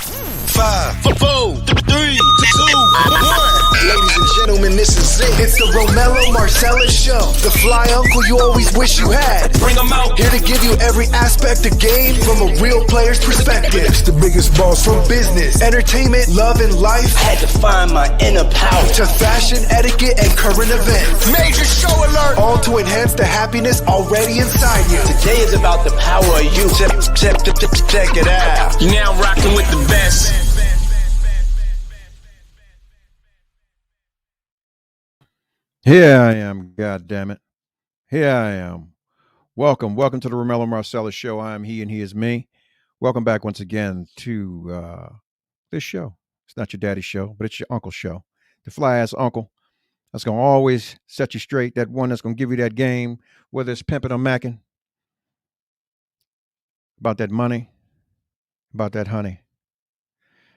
5, 4, 3, 2, 1. Ladies and gentlemen, this is it. It's the ROMELLO MARCELLOUS Show. The fly uncle you always wish you had. Bring them out. Here to give you every aspect of game from a real player's perspective. It's the biggest boss from business, entertainment, love, and life. Had to find my inner power. To fashion, etiquette, and current events. Major show alert. All to enhance the happiness already inside you. Today is about the power of you. Check it out. You're now rocking with the best. Here I am, God damn it. Here I am. Welcome to the ROMELLO MARCELLOUS Show. I am he and he is me. Welcome back once again to this show. It's not your daddy's show, but it's your uncle's show. The fly-ass uncle that's going to always set you straight, that one that's going to give you that game, whether it's pimping or macking, about that money, about that honey.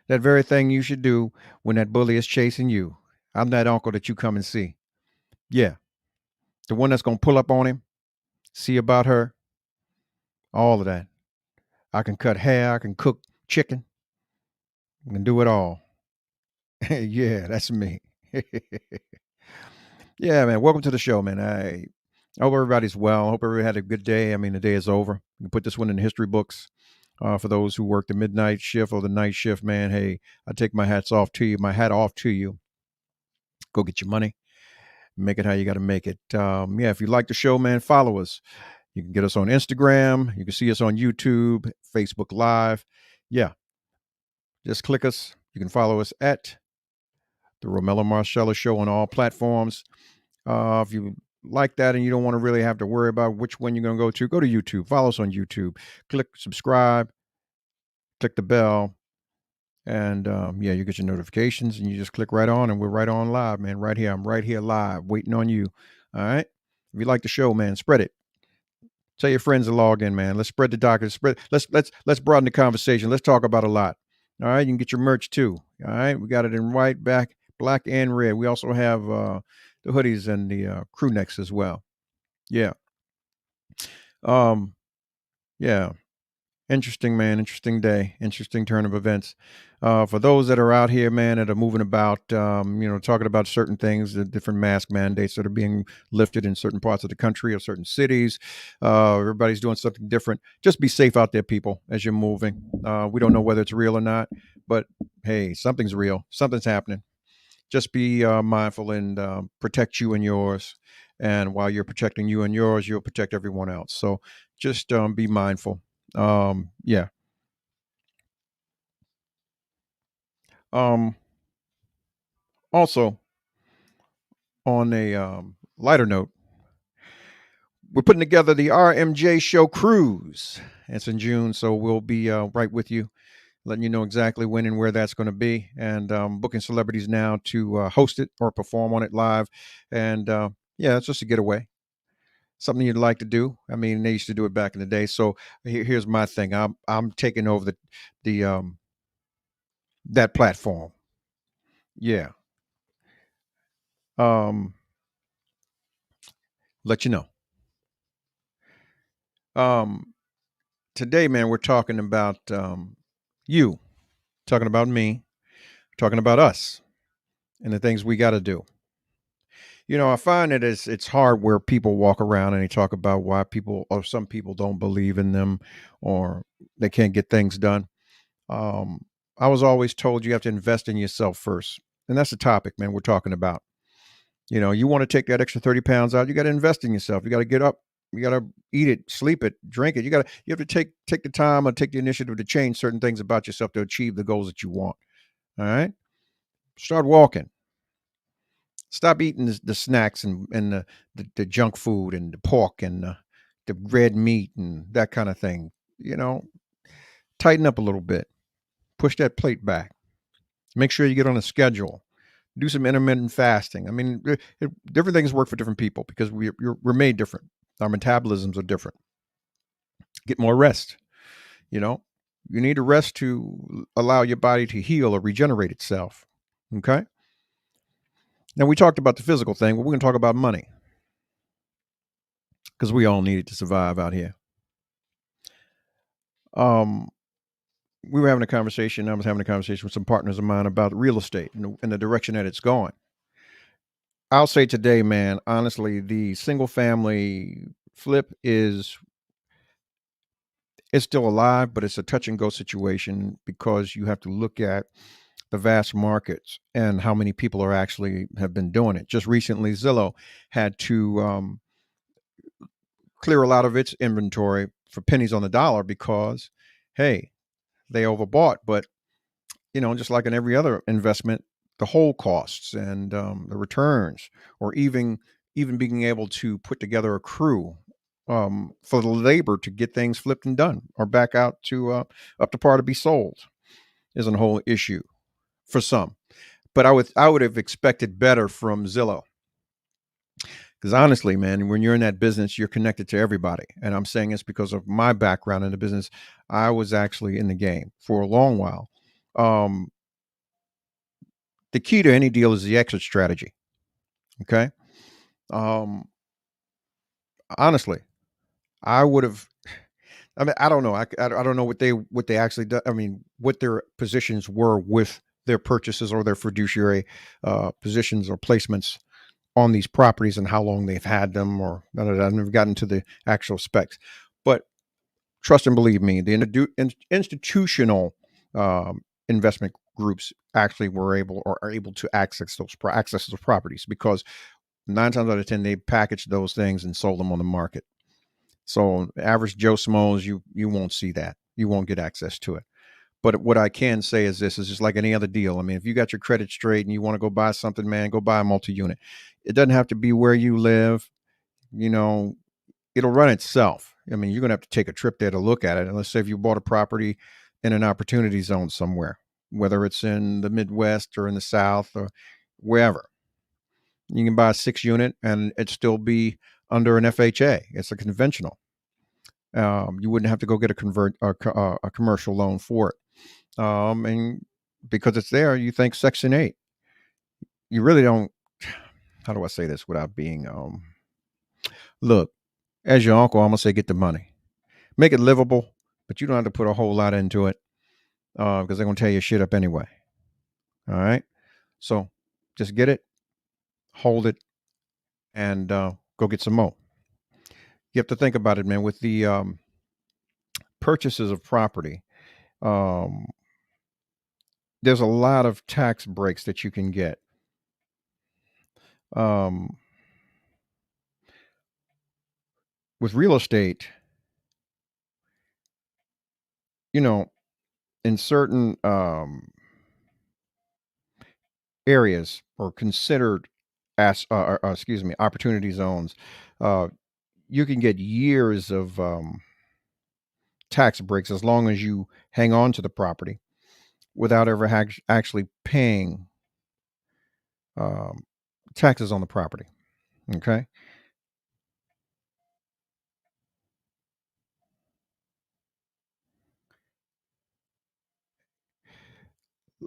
That very thing you should do when that bully is chasing you. I'm that uncle that you come and see. Yeah. The one that's going to pull up on him, see about her, all of that. I can cut hair. I can cook chicken. I can do it all. Yeah, that's me. Yeah, man. Welcome to the show, man. I hope everybody's well. I hope everybody had a good day. I mean, the day is over. You can put this one in the history books. For those who work the midnight shift or the night shift, man, hey, I take my hat off to you. Go get your money. Make it how you got to make it. Yeah, if you like the show, man, follow us. You can get us on Instagram. You can see us on YouTube, Facebook Live. Yeah, just click us. You can follow us at the ROMELLO MARCELLOUS Show on all platforms. If you like that and you don't want to really have to worry about which one you're going to go to YouTube. Follow us on YouTube. Click subscribe. Click the bell. And yeah, you get your notifications and you just click right on and we're right on live, man. Right here. I'm right here live waiting on you. All right. If you like the show, man, spread it. Tell your friends to log in, man. Let's spread the docket. Let's broaden the conversation. Let's talk about a lot. All right. You can get your merch too. All right. We got it in white, black and red. We also have the hoodies and the crew necks as well. Yeah. Yeah. Interesting, man. Interesting day. Interesting turn of events. For those that are out here, man, that are moving about, talking about certain things, the different mask mandates that are being lifted in certain parts of the country or certain cities. Everybody's doing something different. Just be safe out there, people, as you're moving. We don't know whether it's real or not, but hey, something's real. Something's happening. Just be mindful and protect you and yours. And while you're protecting you and yours, you'll protect everyone else. So just be mindful. Yeah. Also, on a lighter note, we're putting together the RMJ Show Cruise. It's in June, so we'll be right with you, letting you know exactly when and where that's going to be, and booking celebrities now to host it or perform on it live. And yeah, it's just a getaway. Something you'd like to do. I mean, they used to do it back in the day. So here's my thing. I'm taking over that platform. Yeah. Let you know. Today, man, we're talking about you, talking about me, talking about us, and the things we got to do. You know, I find that it's hard where people walk around and they talk about why people or some people don't believe in them or they can't get things done. I was always told you have to invest in yourself first. And that's the topic, man, we're talking about. You know, you want to take that extra 30 pounds out, you got to invest in yourself. You got to get up, you got to eat it, sleep it, drink it. You have to take the time or take the initiative to change certain things about yourself to achieve the goals that you want. All right. Start walking. Stop eating the snacks and the junk food and the pork and the red meat and that kind of thing. You know, tighten up a little bit. Push that plate back. Make sure you get on a schedule. Do some intermittent fasting. I mean, different things work for different people because we're made different. Our metabolisms are different. Get more rest. You know, you need to rest to allow your body to heal or regenerate itself. Okay. Now, we talked about the physical thing, but we're going to talk about money because we all need it to survive out here. we were having a conversation. I was having a conversation with some partners of mine about real estate and the direction that it's going. I'll say today, man, honestly, the single family flip is it's still alive, but it's a touch and go situation because you have to look at the vast markets and how many people are actually have been doing it. Just recently, Zillow had to clear a lot of its inventory for pennies on the dollar because, hey, they overbought. But just like in every other investment, the whole costs and the returns, or even being able to put together a crew for the labor to get things flipped and done, or back out to up to par to be sold, is a whole issue for some. But I would have expected better from Zillow. Because honestly, man, when you're in that business, you're connected to everybody. And I'm saying this because of my background in the business. I was actually in the game for a long while. The key to any deal is the exit strategy. Okay. Honestly, I would have. I mean, I don't know. I don't know what they actually do. I mean, what their positions were with their purchases or their fiduciary positions or placements on these properties and how long they've had them, or I've never gotten to the actual specs. But trust and believe me, the institutional investment groups actually were able or are able to access those properties, because 9 times out of 10 they packaged those things and sold them on the market. So average Joe Schmoes, you won't see that. You won't get access to it. But what I can say is this is just like any other deal. I mean, if you got your credit straight and you want to go buy something, man, go buy a multi-unit. It doesn't have to be where you live. It'll run itself. I mean, you're going to have to take a trip there to look at it. And let's say if you bought a property in an opportunity zone somewhere, whether it's in the Midwest or in the South or wherever, you can buy a 6-unit and it still be under an FHA. It's a conventional. You wouldn't have to go get a commercial loan for it. And because it's there, you think Section 8. You really don't. How do I say this without being? Look, as your uncle, I'm gonna say get the money, make it livable, but you don't have to put a whole lot into it because they're gonna tear your shit up anyway. All right, so just get it, hold it, and go get some more. You have to think about it, man. With the purchases of property, there's a lot of tax breaks that you can get. With real estate, in certain areas or considered as opportunity zones, you can get years of tax breaks as long as you hang on to the property without ever actually paying taxes on the property. Okay.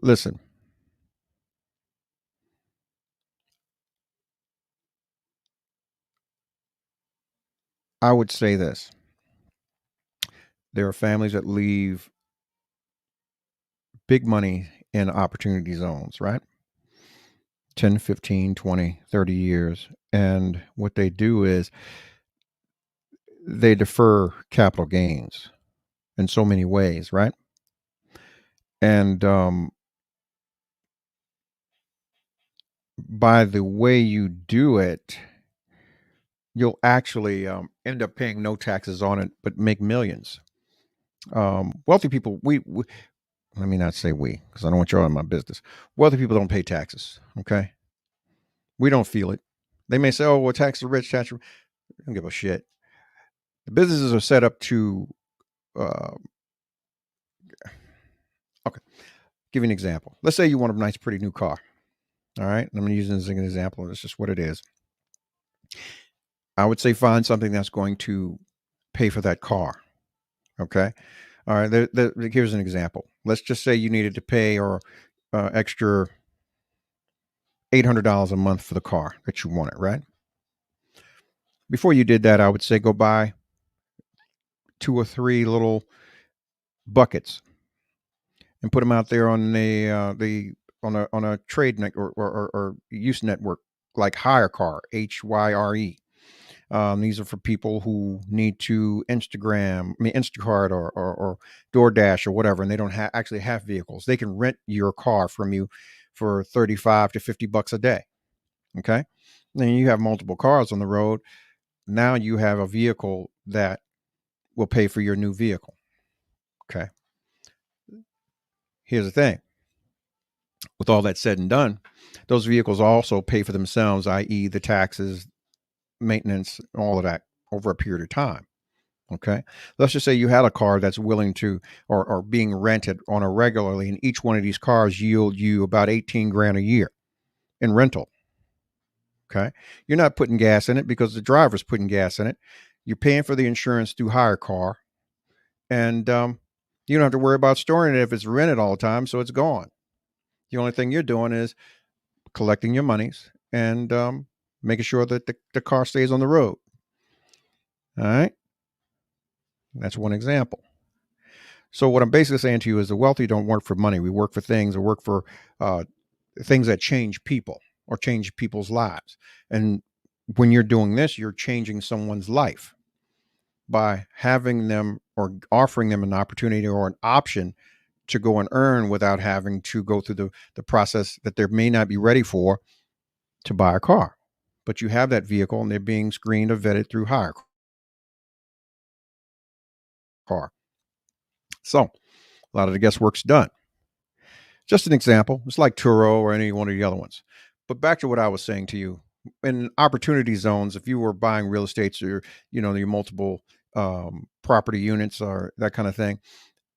Listen, I would say this. There are families that leave big money in opportunity zones, right? 10, 15, 20, 30 years. And what they do is they defer capital gains in so many ways, right? And by the way you do it, you'll actually end up paying no taxes on it, but make millions. Wealthy people, we let me not say we, because I don't want y'all in my business. Wealthy people don't pay taxes, okay? We don't feel it. They may say, oh, well, tax the rich, tax. I don't give a shit. The businesses are set up to, okay, give you an example. Let's say you want a nice, pretty new car. All right. I'm going to use this as an example. It's just what it is. I would say find something that's going to pay for that car. Okay. All right. Here's an example. Let's just say you needed to pay or extra $800 a month for the car that you wanted, right? Before you did that, I would say go buy 2 or 3 little buckets and put them out there on on a trade net or use network like HireCar, HYRE. These are for people who need to Instacart or DoorDash or whatever, and they don't actually have vehicles. They can rent your car from you for 35 to 50 bucks a day. Okay. Then you have multiple cars on the road. Now you have a vehicle that will pay for your new vehicle. Okay. Here's the thing. With all that said and done, those vehicles also pay for themselves, i.e. the taxes, maintenance, all of that over a period of time. Okay. Let's just say you had a car that's willing to or being rented on a regularly, and each one of these cars yield you about 18 grand a year in rental. Okay. You're not putting gas in it because the driver's putting gas in it. You're paying for the insurance through HireCar, and you don't have to worry about storing it if it's rented all the time, so it's gone. The only thing you're doing is collecting your monies and making sure that the car stays on the road. All right. That's one example. So what I'm basically saying to you is the wealthy don't work for money. We work for things, or work for things that change people or change people's lives. And when you're doing this, you're changing someone's life by having them or offering them an opportunity or an option to go and earn without having to go through the process that they may not be ready for to buy a car. But you have that vehicle and they're being screened or vetted through HireCar. So a lot of the guesswork's done. Just an example. It's like Turo or any one of the other ones. But back to what I was saying to you. In opportunity zones, if you were buying real estate or, your multiple property units or that kind of thing,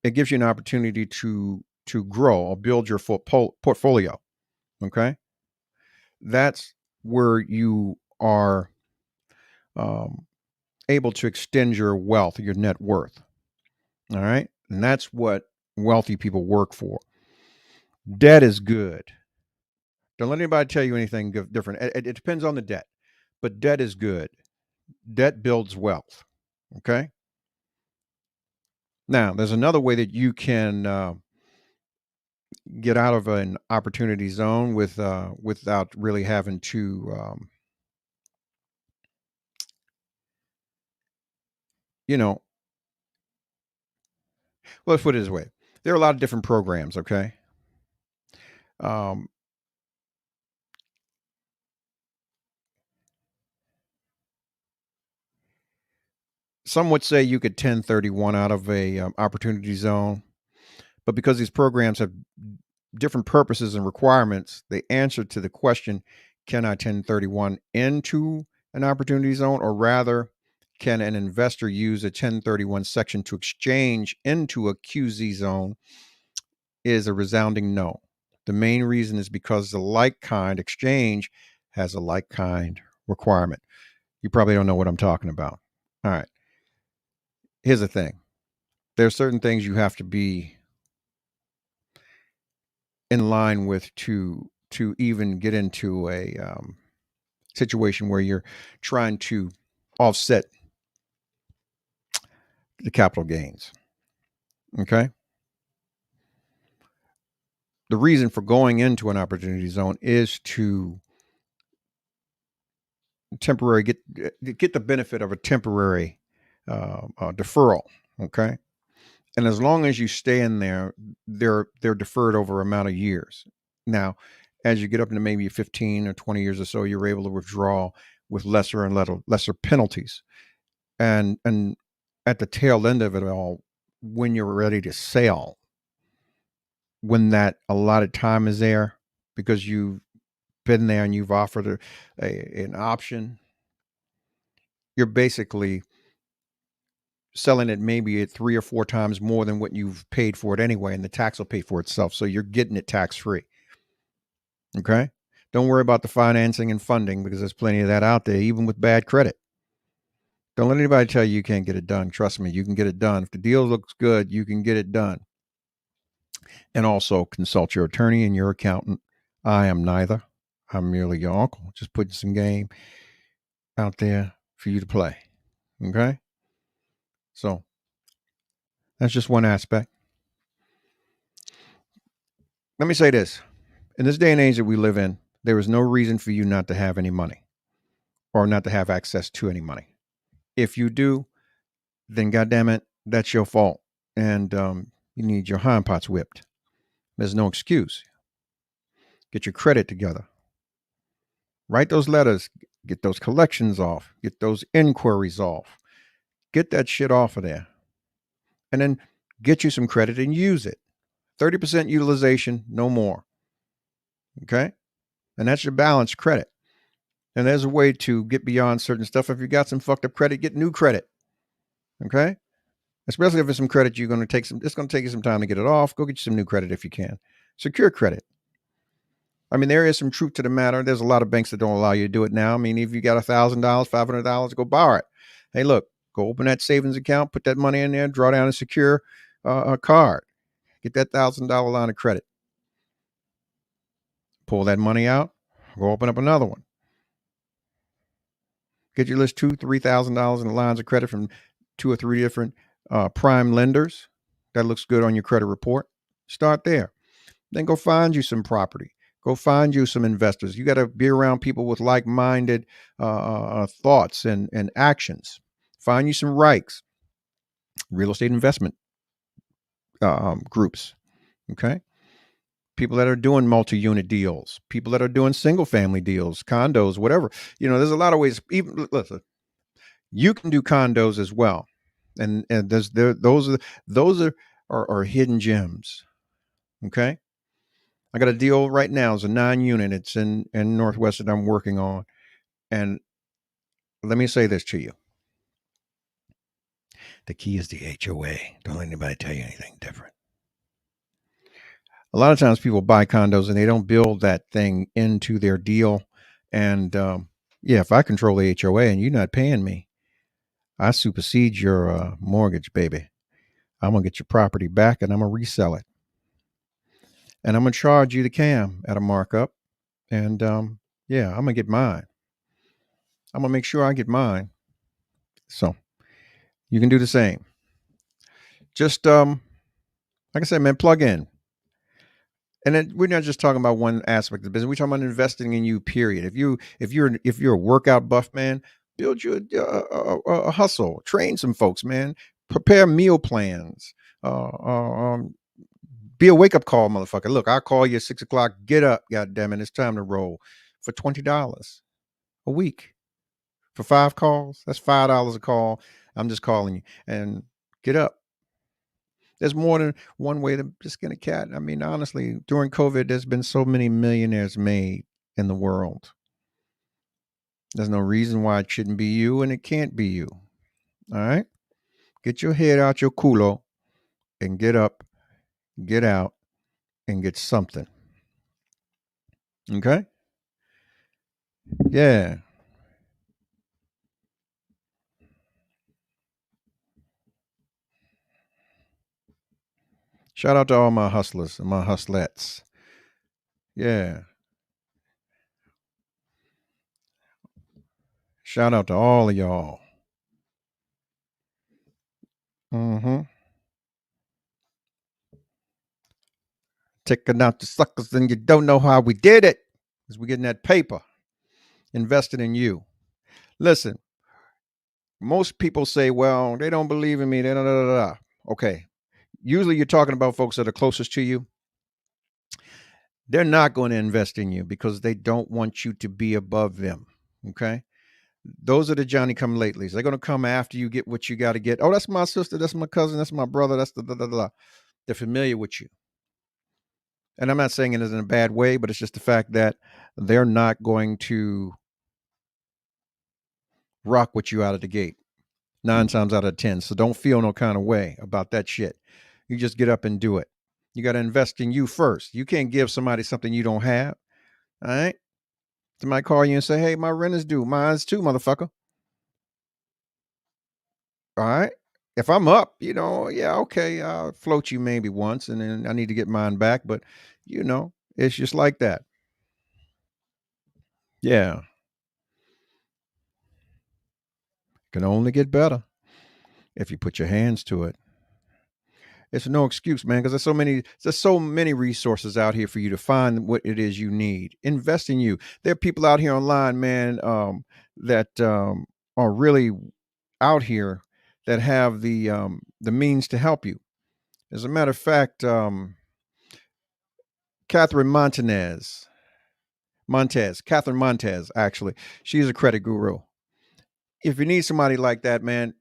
it gives you an opportunity to grow or build your portfolio. Okay. That's where you are able to extend your wealth, your net worth. All right. And that's what wealthy people work for. Debt is good. Don't let anybody tell you anything different. It depends on the debt, but debt is good. Debt builds wealth. Okay. Now, there's another way that you can get out of an opportunity zone without really having to, let's put it this way. There are a lot of different programs. Okay. Some would say you could 1031 out of a opportunity zone, but because these programs have different purposes and requirements, the answer to the question, can I 1031 into an opportunity zone, or rather, can an investor use a 1031 section to exchange into a QZ zone, is a resounding no. The main reason is because the like kind exchange has a like kind requirement. You probably don't know what I'm talking about. All right. Here's the thing. There are certain things you have to be in line with to even get into a situation where you're trying to offset the capital gains. Okay. The reason for going into an opportunity zone is to get the benefit of a temporary deferral. Okay. And as long as you stay in there, they're deferred over amount of years. Now, as you get up into maybe 15 or 20 years or so, you're able to withdraw with lesser and lesser penalties. And at the tail end of it all, when you're ready to sell, when that allotted time is there, because you've been there and you've offered an option, you're basically selling it maybe at 3 or 4 times more than what you've paid for it anyway, and the tax will pay for itself. So you're getting it tax free. Okay. Don't worry about the financing and funding, because there's plenty of that out there, even with bad credit. Don't let anybody tell you can't get it done. Trust me, you can get it done. If the deal looks good, you can get it done. And also consult your attorney and your accountant. I am neither. I'm merely your uncle, just putting some game out there for you to play. Okay. So that's just one aspect. Let me say this. In this day and age that we live in, there is no reason for you not to have any money or not to have access to any money. If you do, then goddamn it, that's your fault. And you need your hindparts whipped. There's no excuse. Get your credit together. Write those letters. Get those collections off. Get those inquiries off. Get that shit off of there. And then get you some credit and use it. 30% utilization, no more. Okay? And that's your balanced credit. And there's a way to get beyond certain stuff. If you got some fucked up credit, get new credit. Okay? Especially if it's some credit it's going to take you some time to get it off. Go get you some new credit if you can. Secure credit. I mean, there is some truth to the matter. There's a lot of banks that don't allow you to do it now. I mean, if you got $1,000, $500, go borrow it. Hey, look, go open that savings account, put that money in there, draw down a secure a card. Get that $1,000 line of credit. Pull that money out, go open up another one. Get your list $2,000, $3,000 in the lines of credit from 2 or 3 different prime lenders. That looks good on your credit report. Start there. Then go find you some property. Go find you some investors. You got to be around people with like-minded thoughts and actions. Find you some REITs, real estate investment groups. Okay. People that are doing multi-unit deals, people that are doing single-family deals, condos, whatever. There's a lot of ways. Even listen, you can do condos as well, and those are hidden gems. Okay, I got a deal right now. It's a 9-unit. It's in Northwest that I'm working on, and let me say this to you: the key is the HOA. Don't let anybody tell you anything different. A lot of times people buy condos and they don't build that thing into their deal. And if I control the HOA and you're not paying me, I supersede your mortgage, baby. I'm going to get your property back and I'm going to resell it. And I'm going to charge you the CAM at a markup. And I'm going to get mine. I'm going to make sure I get mine. So you can do the same. Just, like I said, man, plug in. And then we're not just talking about one aspect of the business. We're talking about investing in you. Period. If you're a workout buff, man, build you a hustle. Train some folks, man. Prepare meal plans. Be a wake up call, motherfucker. Look, I'll call you at 6 o'clock. Get up, goddamn it! It's time to roll for $20 a week for 5 calls. That's $5 a call. I'm just calling you and get up. There's more than one way to skin a cat. I mean, honestly, during COVID, there's been so many millionaires made in the world. There's no reason why it shouldn't be you, and it can't be you. All right? Get your head out your culo and get up, get out, and get something. Okay? Yeah. Shout out to all my hustlers and my hustlettes. Yeah. Shout out to all of y'all. Taking out the suckers and you don't know how we did it. Because we're getting that paper invested in you. Listen, most people say, well, they don't believe in me. Da, da, da, da. Okay. Usually you're talking about folks that are closest to you. They're not going to invest in you because they don't want you to be above them. Okay. Those are the Johnny come latelys. They're going to come after you get what you got to get. Oh, that's my sister. That's my cousin. That's my brother. That's the. They're familiar with you. And I'm not saying it in a bad way, but it's just the fact that they're not going to rock with you out of the gate 9 times out of 10. So don't feel no kind of way about that shit. You just get up and do it. You got to invest in you first. You can't give somebody something you don't have. All right. Somebody call you and say, hey, my rent is due. Mine's too, motherfucker. All right. If I'm up, okay, I'll float you maybe once and then I need to get mine back. But, it's just like that. Yeah. Can only get better if you put your hands to it. It's no excuse, man, because there's so many resources out here for you to find what it is you need. Invest in you. There are people out here online, man, that are really out here that have the means to help you. As a matter of fact, Catherine Catherine Montez, actually, she's a credit guru. If you need somebody like that, man,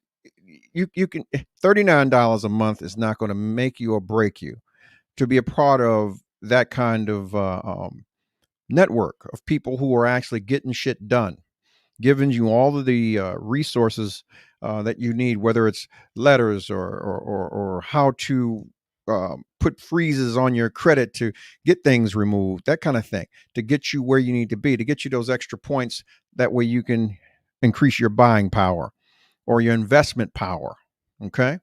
you can. $39 a month is not going to make you or break you to be a part of that kind of network of people who are actually getting shit done, giving you all of the resources that you need, whether it's letters or how to put freezes on your credit to get things removed, that kind of thing, to get you where you need to be, to get you those extra points. That way you can increase your buying power or your investment power. Okay.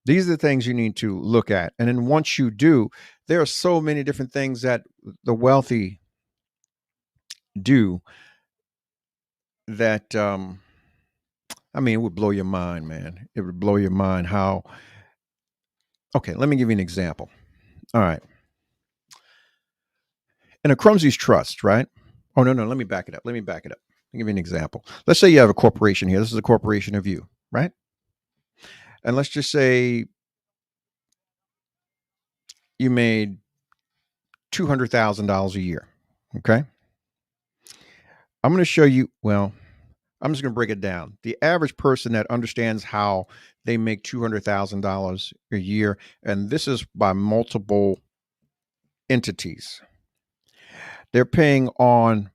These are the things you need to look at. And then once you do, there are so many different things that the wealthy do that, I mean, it would blow your mind, man. It would blow your mind how. Okay, let me give you an example. All right. In a Crumsey's trust, right? Oh, no, let me back it up. Let me give you an example. Let's say you have a corporation here. This is a corporation of you, right? And let's just say you made $200,000 a year. Okay. I'm going to show you, well, I'm just going to break it down. The average person that understands how they make $200,000 a year, and this is by multiple entities, they're paying on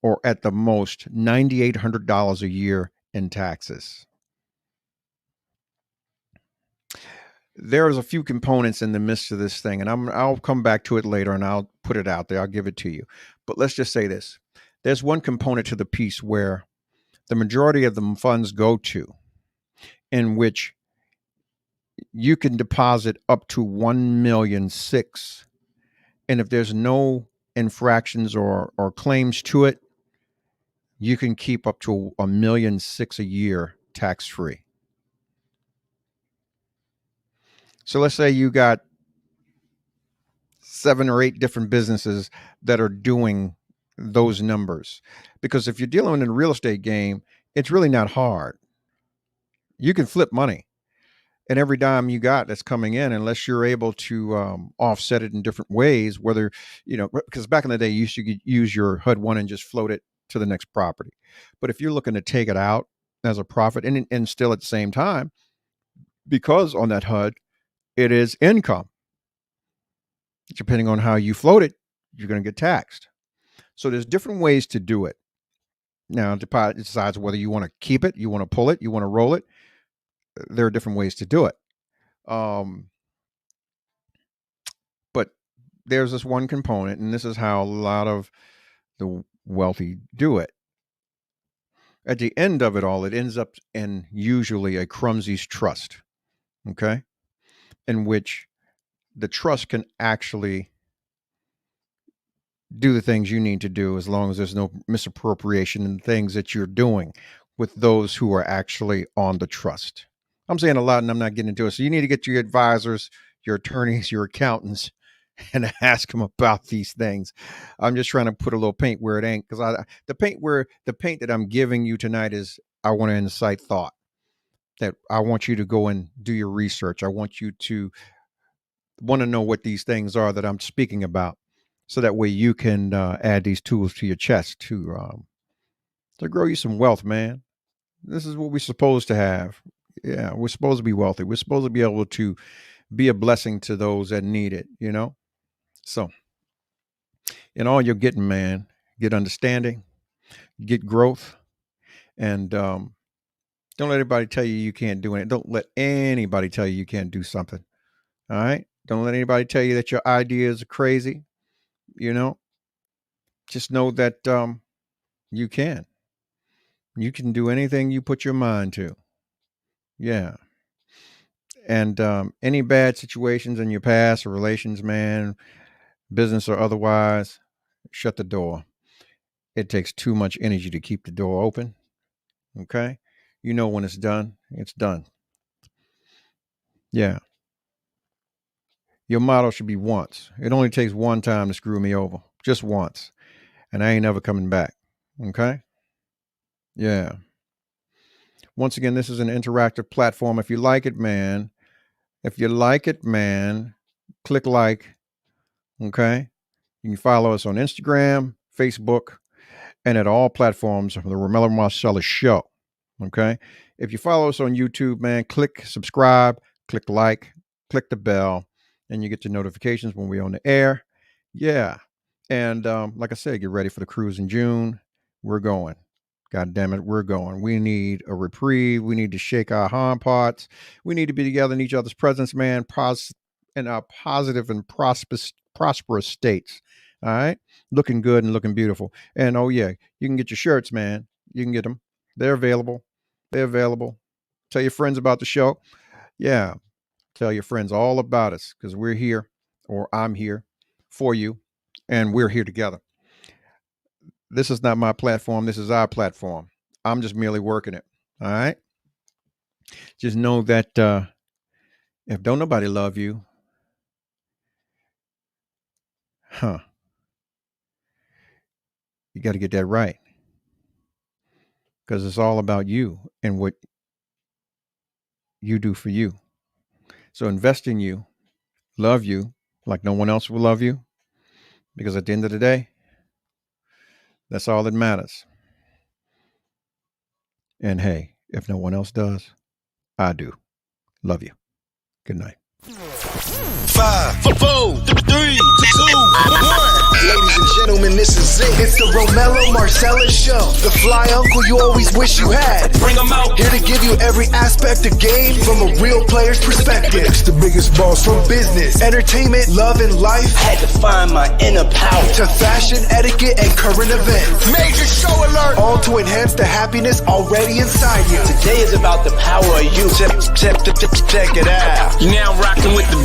or at the most $9,800 a year in taxes. There's a few components in the midst of this thing, and I'll come back to it later and I'll put it out there. I'll give it to you. But let's just say this. There's one component to the piece where the majority of the funds go to, in which you can deposit up to $1,600,000. And if there's no infractions or claims to it, you can keep up to $1,600,000 a year tax free. So let's say you got 7 or 8 different businesses that are doing those numbers. Because if you're dealing in a real estate game, it's really not hard. You can flip money, and every dime you got that's coming in, unless you're able to offset it in different ways, whether, because back in the day, you used to use your HUD-1 and just float it to the next property. But if you're looking to take it out as a profit and still at the same time, because on that HUD, it is income. Depending on how you float it, you're going to get taxed. So there's different ways to do it. Now, it decides whether you want to keep it, you want to pull it, you want to roll it. There are different ways to do it. But there's this one component, and this is how a lot of the wealthy do it. At the end of it all, it ends up in usually a Crumsey's trust, okay, in which the trust can actually do the things you need to do as long as there's no misappropriation in things that you're doing with those who are actually on the trust. I'm saying a lot and I'm not getting into it. So you need to get your advisors, your attorneys, your accountants, and ask them about these things. I'm just trying to put a little paint where it ain't, because the paint that I'm giving you tonight is, I want to incite thought. That I want you to go and do your research. I want you to want to know what these things are that I'm speaking about, so that way you can add these tools to your chest to grow you some wealth, man. This is what we're supposed to have. Yeah, we're supposed to be wealthy. We're supposed to be able to be a blessing to those that need it, So, in all you're getting, man, get understanding, get growth, and don't let anybody tell you you can't do it. Don't let anybody tell you can't do something. All right? Don't let anybody tell you that your ideas are crazy. Just know that you can. You can do anything you put your mind to. Yeah. And any bad situations in your past or relations, man, business or otherwise, shut the door. It takes too much energy to keep the door open. Okay? When it's done, it's done. Yeah. Your motto should be once. It only takes one time to screw me over. Just once. And I ain't never coming back. Okay? Yeah. Once again, this is an interactive platform. If you like it, man, click like. Okay? You can follow us on Instagram, Facebook, and at all platforms of the ROMELLO MARCELLOUS Show. Okay? If you follow us on YouTube, man, click subscribe, click like, click the bell, and you get your notifications when we're on the air. Yeah. And like I said, get ready for the cruise in June. We're going. God damn it, we're going. We need a reprieve. We need to shake our hind parts. We need to be together in each other's presence, man, in our positive and prosperous states. All right? Looking good and looking beautiful. And oh, yeah, you can get your shirts, man. You can get them. They're available. Tell your friends about the show. Yeah. Tell your friends all about us because we're here, or I'm here for you, and we're here together. This is not my platform. This is our platform. I'm just merely working it. All right. Just know that if don't nobody love you, you got to get that right. Because it's all about you and what you do for you. So invest in you, love you like no one else will love you. Because at the end of the day, that's all that matters. And hey, if no one else does, I do. Love you. Good night. 5, 4, 3, 2, 1. Ladies and gentlemen, this is it. It's the ROMELLO MARCELLOUS Show. The fly uncle you always wish you had. Bring 'em out. Here to give you every aspect of game from a real player's perspective. It's the biggest boss from business, entertainment, love, and life. Had to find my inner power. To fashion, etiquette, and current events. Major show alert! All to enhance the happiness already inside you. Today is about the power of you. Check it out. You're now rocking with the